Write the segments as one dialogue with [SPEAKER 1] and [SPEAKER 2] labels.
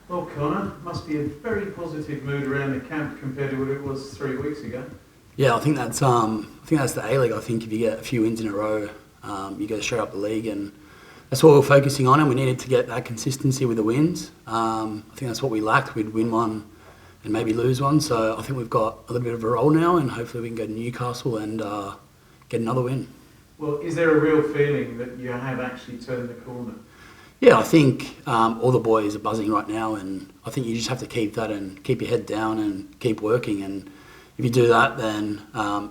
[SPEAKER 1] Well, Connor, must be a very positive mood around the camp compared to what it was 3 weeks ago.
[SPEAKER 2] Yeah, I think that's the A League. I think if you get a few wins in a row, you go straight up the league, and that's what we're focusing on. And we needed to get that consistency with the wins. I think that's what we lacked. We'd win one and maybe lose one. So I think we've got a little bit of a roll now, and hopefully we can go to Newcastle and get another win.
[SPEAKER 1] Well, is there a real feeling that you have actually turned the corner?
[SPEAKER 2] Yeah, I think all the boys are buzzing right now, and I think you just have to keep that and keep your head down and keep working. And if you do that, then,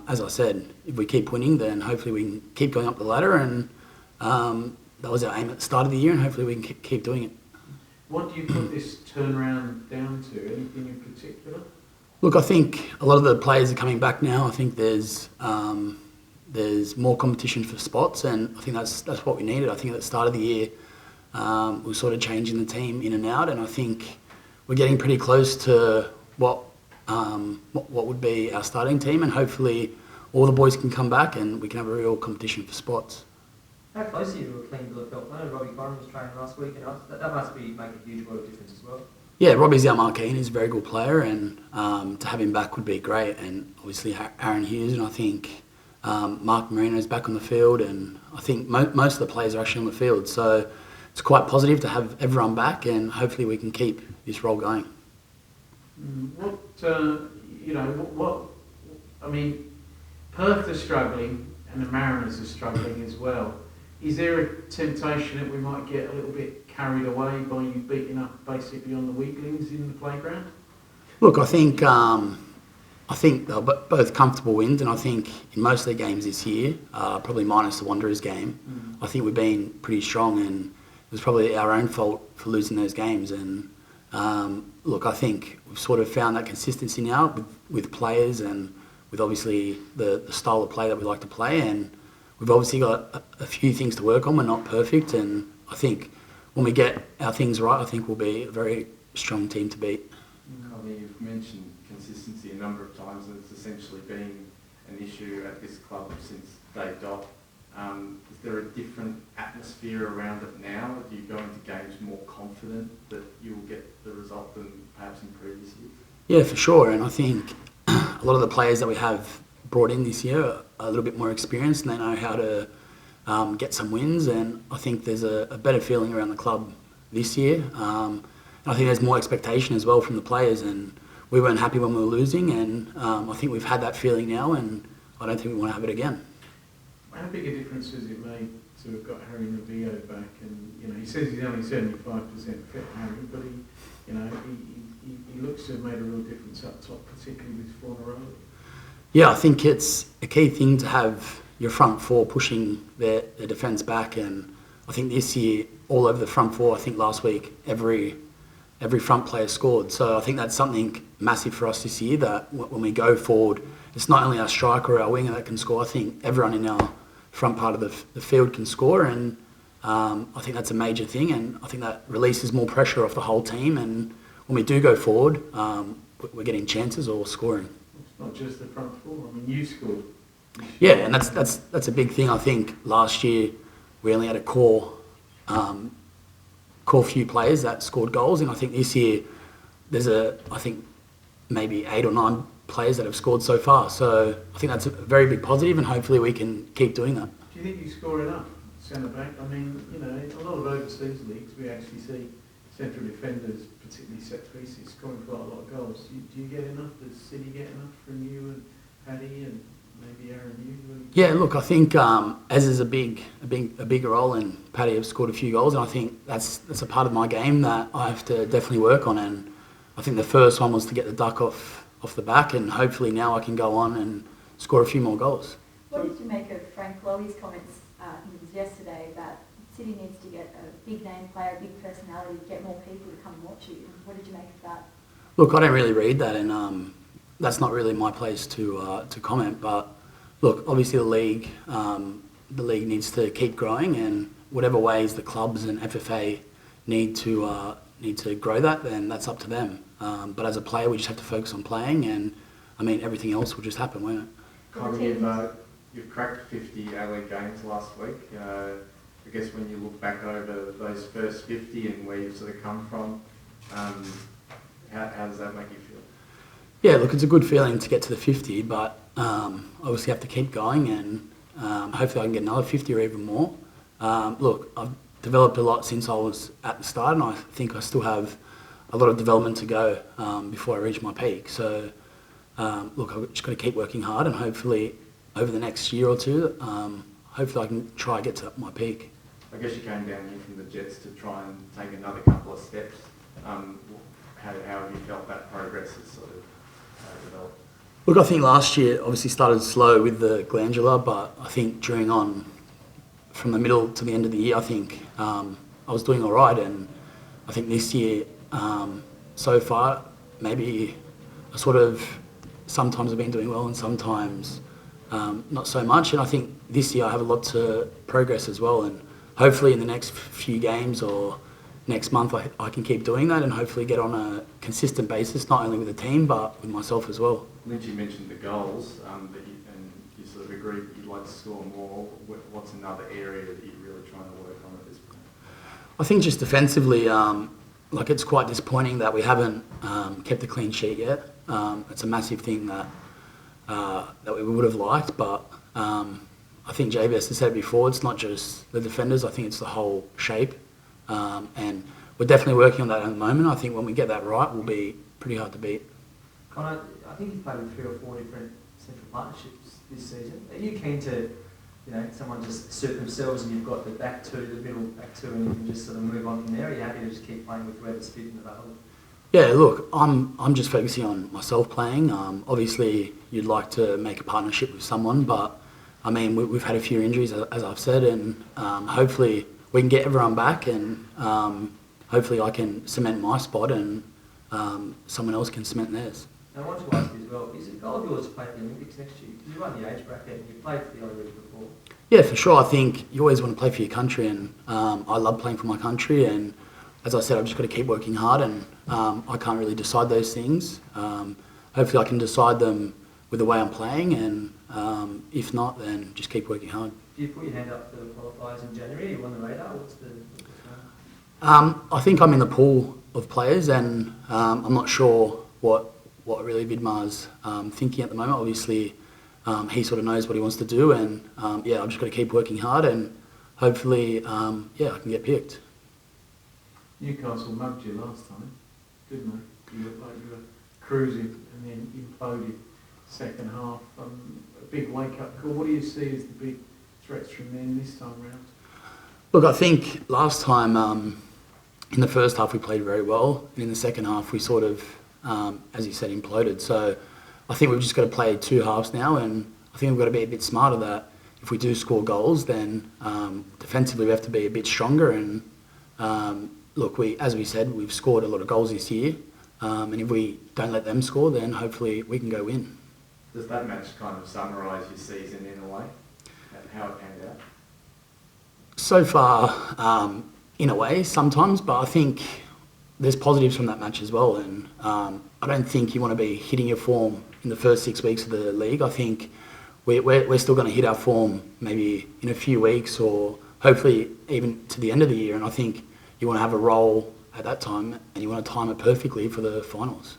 [SPEAKER 2] as I said, if we keep winning, then hopefully we can keep going up the ladder. And that was our aim at the start of the year, and hopefully we can keep doing it.
[SPEAKER 1] What do you put this turnaround down to? Anything in particular?
[SPEAKER 2] Look, I think a lot of the players are coming back now. I think there's more competition for spots, and I think that's what we needed. I think at the start of the year, we were sort of changing the team in and out, and I think we're getting pretty close to what would be our starting team, and hopefully all the boys can come back and we can have a real competition for spots.
[SPEAKER 3] How close are you to a clean bill of health? I know Robbie Byron was training last week, and that must make a huge world of difference as well.
[SPEAKER 2] Yeah, Robbie's our marquee and he's a very good player, and to have him back would be great. And obviously Aaron Hughes, and I think Mark Marino's back on the field, and I think most of the players are actually on the field. So it's quite positive to have everyone back, and hopefully we can keep this role going.
[SPEAKER 1] Perth are struggling and the Mariners are struggling as well. Is there a temptation that we might get a little bit carried away by you beating up basically on the weaklings in the playground?
[SPEAKER 2] Look, I think they're both comfortable wins, and I think in most of the games this year, probably minus the Wanderers game, I think we've been pretty strong, and it was probably our own fault for losing those games. And look, I think we've sort of found that consistency now with players and with obviously the style of play that we like to play, and we've obviously got a few things to work on. We're not perfect, and I think when we get our things right, I think we'll be a very strong team to beat.
[SPEAKER 4] Connie, you've mentioned consistency a number of times, and it's essentially been an issue at this club since day dot. Is there a different atmosphere around it now? Do you go into games more confident that you will get the result than perhaps in previous years?
[SPEAKER 2] Yeah, for sure, and I think a lot of the players that we have brought in this year are a little bit more experienced, and they know how to get some wins, and I think there's a better feeling around the club this year. And I think there's more expectation as well from the players, and we weren't happy when we were losing, and I think we've had that feeling now, and I don't think we want to have it again.
[SPEAKER 1] How big a difference has it made to have got Harry Novillo back? And he says he's only 75% fit, Harry, but he looks to have made a real difference up top, particularly with Fornaroli.
[SPEAKER 2] Yeah, I think it's a key thing to have your front four pushing their defence back, and I think this year all over the front four, I think last week every front player scored. So I think that's something massive for us this year, that when we go forward, it's not only our striker or our winger that can score. I think everyone in our front part of the field can score, and I think that's a major thing, and I think that releases more pressure off the whole team, and when we do go forward, we're getting chances or scoring.
[SPEAKER 1] It's not just the front four. You scored.
[SPEAKER 2] Yeah, and that's a big thing. I think last year we only had a core few players that scored goals, and I think this year there's maybe 8 or 9 players that have scored so far. So I think that's a very big positive, and hopefully we can keep doing that.
[SPEAKER 1] Do you think you score enough centre back? A lot of overseas leagues we actually see central defenders, particularly set pieces, scoring quite a lot of goals. Do you get enough? Does City get enough from you and Paddy and maybe Aaron Hughes?
[SPEAKER 2] Yeah, look, I think as is a bigger role, and Paddy have scored a few goals, and I think that's a part of my game that I have to definitely work on. And I think the first one was to get the duck off the back, and hopefully now I can go on and score a few more goals.
[SPEAKER 5] What did you make of Frank Lowy's comments, I think it was yesterday, that City needs to get a big name player, a big personality, to get more people to come and watch you? What did you make of that?
[SPEAKER 2] Look, I don't really read that, and that's not really my place to comment. But look, obviously the league needs to keep growing, and whatever ways the clubs and FFA need to grow that, then that's up to them. But as a player, we just have to focus on playing, and everything else will just happen, won't it?
[SPEAKER 4] Connie, you've cracked 50 A-League games last week. I guess when you look back over those first 50 and where you've sort of come from, How does that make you feel?
[SPEAKER 2] Yeah, look, it's a good feeling to get to the 50, but obviously have to keep going, and hopefully I can get another 50 or even more. Look, I've developed a lot since I was at the start, and I think I still have a lot of development to go before I reach my peak. So, look, I've just got to keep working hard, and hopefully over the next year or two, hopefully I can try and get to my peak.
[SPEAKER 4] I guess you came down here from the Jets to try and take another couple of steps. How have you felt that progress has sort of developed?
[SPEAKER 2] Look, I think last year obviously started slow with the glandular, but I think during on from the middle to the end of the year, I think I was doing all right, and I think this year so far maybe I sort of sometimes I've been doing well and sometimes not so much, and I think this year I have a lot to progress as well, and hopefully in the next few games or next month I can keep doing that and hopefully get on a consistent basis, not only with the team but with myself as well.
[SPEAKER 4] Lynch, you mentioned the goals, and you sort of agreed that you'd like to score more. What's another area that you're really trying to work on at this point? I
[SPEAKER 2] think just defensively, like it's quite disappointing that we haven't kept a clean sheet yet. It's a massive thing that we would have liked, but I think JBS has said it before, it's not just the defenders, I think it's the whole shape. And we're definitely working on that at the moment. I think when we get that right, we'll be pretty hard to beat.
[SPEAKER 3] Connor, I think you've played with 3 or 4 different central partnerships this season. Are you keen to, someone just suit themselves and you've got the back two, the middle back two, and you can just sort of move on from there? Are you happy to just keep playing with whoever's fit and available?
[SPEAKER 2] Yeah, look, I'm just focusing on myself playing. Obviously, you'd like to make a partnership with someone, but I mean, we've had a few injuries, as I've said, and hopefully we can get everyone back, and hopefully I can cement my spot and someone else can cement theirs.
[SPEAKER 3] Now, I want to ask you as well, is it a goal of yours to play for the Olympics next year? Because you run the age bracket and you played for the Olympics before.
[SPEAKER 2] Yeah, for sure. I think you always want to play for your country, and I love playing for my country, and as I said, I've just got to keep working hard, and I can't really decide those things. Hopefully I can decide them with the way I'm playing, and if not, then just keep working hard.
[SPEAKER 3] Do you put your hand up for the qualifiers in January? Are you on the radar? What's the
[SPEAKER 2] I think I'm in the pool of players, and I'm not sure what really Vidmar's thinking at the moment. Obviously, he sort of knows what he wants to do, and I've just got to keep working hard, and hopefully, I can get picked.
[SPEAKER 1] Newcastle mugged you last time, didn't they? You looked like you were cruising and then imploded second half. A big wake-up call. What do you see as the big threats from them this time round?
[SPEAKER 2] Look, I think last time in the first half we played very well, and in the second half we sort of, as you said, imploded. So I think we've just got to play 2 halves now, and I think we've got to be a bit smarter that if we do score goals, then defensively we have to be a bit stronger. And look, as we said, we've scored a lot of goals this year, and if we don't let them score, then hopefully we can go win.
[SPEAKER 4] Does that match kind of summarise your season in a way, how it panned out?
[SPEAKER 2] So far, in a way, sometimes, but I think there's positives from that match as well, and I don't think you want to be hitting your form in the first 6 weeks of the league. I think we're still going to hit our form maybe in a few weeks, or hopefully even to the end of the year, and I think you want to have a role at that time and you want to time it perfectly for the finals.